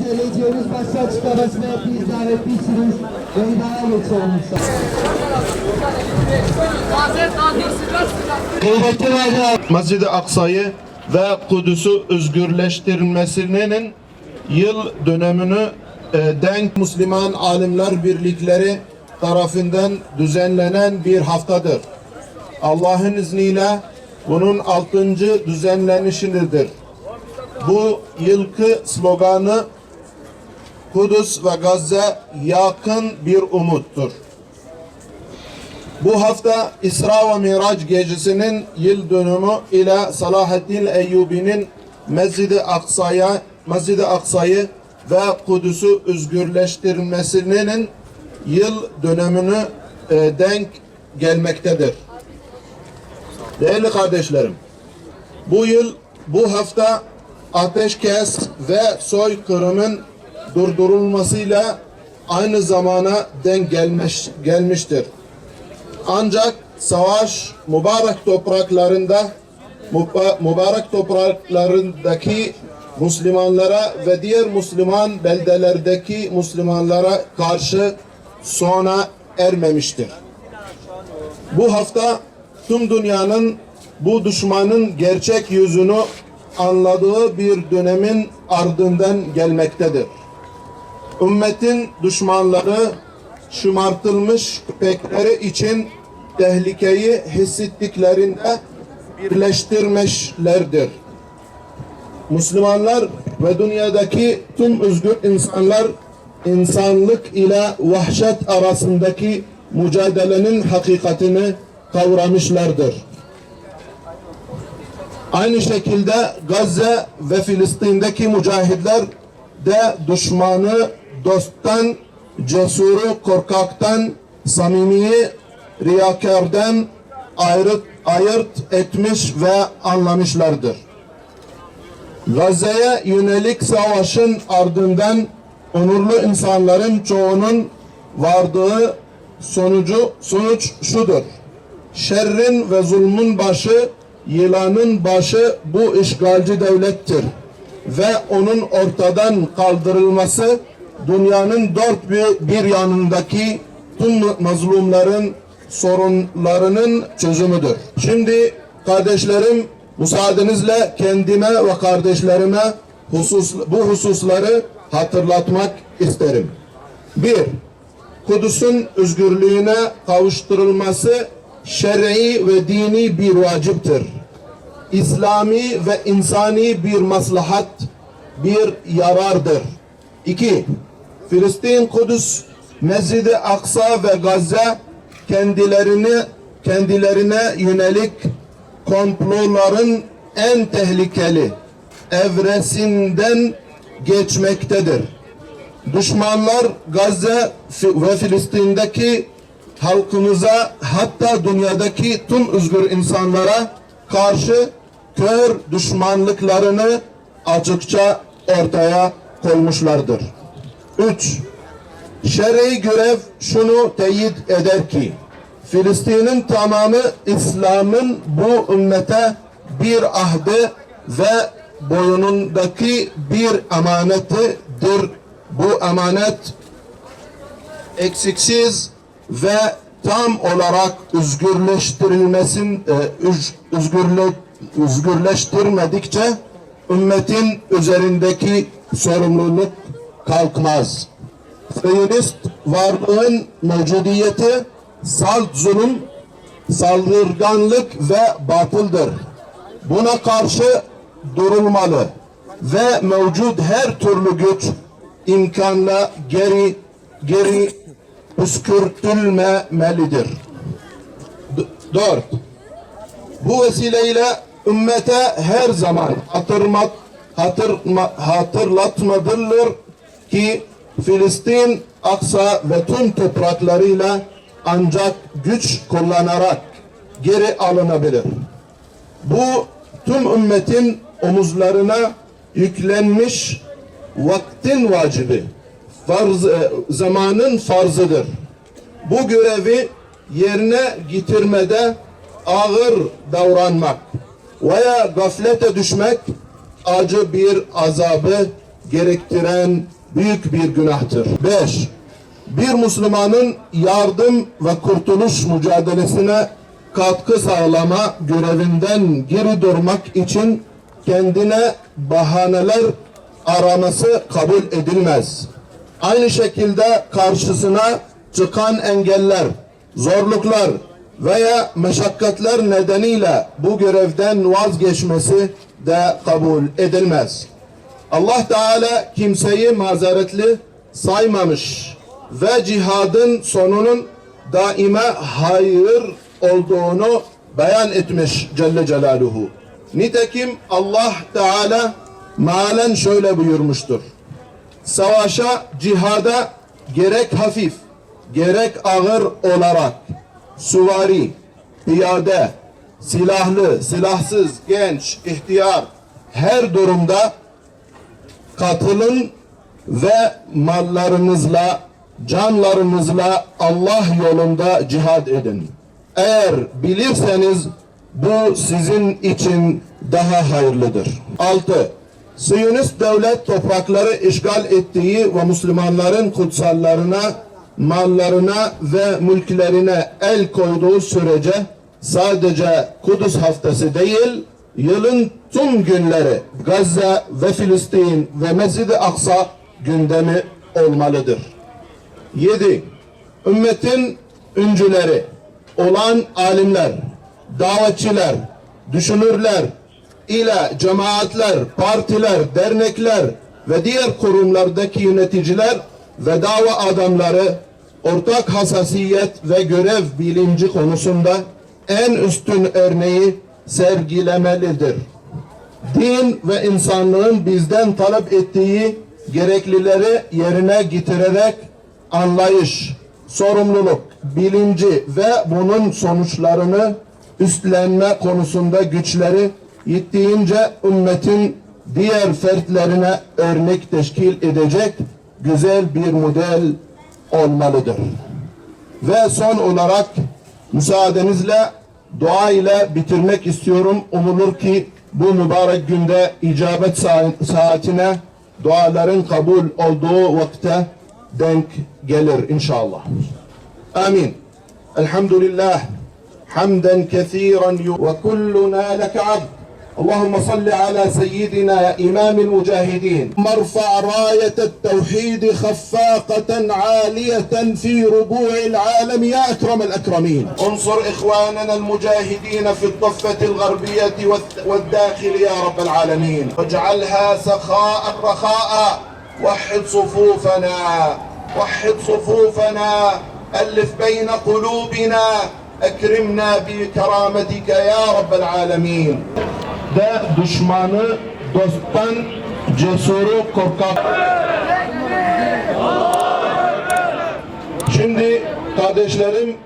Belediye'miz basın açıklamasına hepiniz davetlisiniz. Meydana geçelim. Mescid-i Aksa'yı ve Kudüs'ü özgürleştirilmesinin yıl dönümünü denk Müslüman Alimler Birlikleri tarafından düzenlenen bir haftadır. Allah'ın izniyle bunun 6. düzenlenişidir. Bu yılki sloganı Kudüs ve Gazze yakın bir umuttur. Bu hafta İsra ve Miraç gecesinin yıl dönümü ile Salahaddin Eyyubi'nin Mescid-i Aksa'yı ve Kudüs'ü özgürleştirmesinin yıl dönümünü denk gelmektedir. Değerli kardeşlerim, bu hafta ateşkes ve soykırımın durdurulmasıyla aynı zamana denk gelmiştir. Ancak savaş mübarek topraklarındaki Müslümanlara ve diğer Müslüman beldelerdeki Müslümanlara karşı sona ermemiştir. Bu hafta tüm dünyanın bu düşmanın gerçek yüzünü anladığı bir dönemin ardından gelmektedir. Ümmetin düşmanları şımartılmış köpekleri için tehlikeyi hissettiklerinde birleştirmişlerdir. Müslümanlar ve dünyadaki tüm özgür insanlar insanlık ile vahşet arasındaki mücadelenin hakikatini kavramışlardır. Aynı şekilde Gazze ve Filistin'deki mücahitler de düşmanı dosttan, cesuru korkaktan, samimiyi riyakardan ayırt etmiş ve anlamışlardır. Gazze'ye yönelik savaşın ardından onurlu insanların çoğunun vardığı sonuç şudur: şerrin ve zulmün başı, yılanın başı bu işgalci devlettir ve onun ortadan kaldırılması dünyanın dört bir yanındaki tüm mazlumların sorunlarının çözümüdür. Şimdi kardeşlerim, müsaadenizle kendime ve kardeşlerime bu hususları hatırlatmak isterim. 1. Kudüs'ün özgürlüğüne kavuşturulması şer'i ve dini bir vaciptir. İslami ve insani bir maslahat, bir yarardır. 2. Filistin, Kudüs, Mescid-i Aksa ve Gazze kendilerine yönelik komploların en tehlikeli evresinden geçmektedir. Düşmanlar Gazze ve Filistin'deki halkımıza, hatta dünyadaki tüm özgür insanlara karşı kör düşmanlıklarını açıkça ortaya koymuşlardır. 3. Şer'i görev şunu teyit eder ki Filistin'in tamamı İslam'ın bu ümmete bir ahdi ve boyunundaki bir emanetidir. Bu emanet eksiksiz ve tam olarak özgürleştirmedikçe ümmetin üzerindeki sorumluluk kalkmaz. Siyonist varlığın mevcudiyeti salt zulüm, saldırganlık ve batıldır. Buna karşı durulmalı ve mevcut her türlü güç imkanla geri püskürtülmemelidir. 4. Bu vesileyle ümmete her zaman hatırlatmalıdır ki Filistin, Aksa ve tüm topraklarıyla ancak güç kullanarak geri alınabilir. Bu tüm ümmetin omuzlarına yüklenmiş vaktin vacibi, zamanın farzıdır. Bu görevi yerine getirmede ağır davranmak veya gaflete düşmek acı bir azabı gerektiren büyük bir günahtır. 5. Bir Müslümanın yardım ve kurtuluş mücadelesine katkı sağlama görevinden geri durmak için kendine bahaneler araması kabul edilmez. Aynı şekilde karşısına çıkan engeller, zorluklar veya meşakkatler nedeniyle bu görevden vazgeçmesi de kabul edilmez. Allah Teala kimseyi mazeretli saymamış ve cihadın sonunun daima hayır olduğunu beyan etmiş Celle Celaluhu. Nitekim Allah Teala mealen şöyle buyurmuştur. Savaşa, cihada gerek hafif, gerek ağır olarak süvari, piyade, silahlı, silahsız, genç, ihtiyar her durumda katılın ve mallarınızla, canlarınızla Allah yolunda cihad edin. Eğer bilirseniz bu sizin için daha hayırlıdır. 6. Siyonist devlet toprakları işgal ettiği ve Müslümanların kutsallarına, mallarına ve mülklerine el koyduğu sürece sadece Kudüs haftası değil, yılın tüm günleri Gazze ve Filistin ve Mescid-i Aksa gündemi olmalıdır. 7. Ümmetin öncüleri olan alimler, davetçiler, düşünürler ile cemaatler, partiler, dernekler ve diğer kurumlardaki yöneticiler ve dava adamları ortak hassasiyet ve görev bilinci konusunda en üstün örneği sergilemelidir. Din ve insanlığın bizden talep ettiği gereklileri yerine getirerek anlayış, sorumluluk, bilinci ve bunun sonuçlarını üstlenme konusunda güçleri yettiğince ümmetin diğer fertlerine örnek teşkil edecek güzel bir model olmalıdır. Ve son olarak müsaadenizle dua ile bitirmek istiyorum. Umulur ki bu mübarek günde icabet saatine duaların kabul olduğu vakte denk gelir inşallah. Amin. Elhamdülillah. Hamden kethiren ve kulluna leke abd. اللهم صل على سيدنا إمام المجاهدين مرفع راية التوحيد خفاقة عالية في ربوع العالم يا أكرم الأكرمين انصر إخواننا المجاهدين في الضفة الغربية والداخل يا رب العالمين واجعلها سخاء رخاء وحد صفوفنا وحد صفوفنا ألف بين قلوبنا أكرمنا بكرامتك يا رب العالمين de düşmanı dosttan cesuru korkak. Şimdi kardeşlerim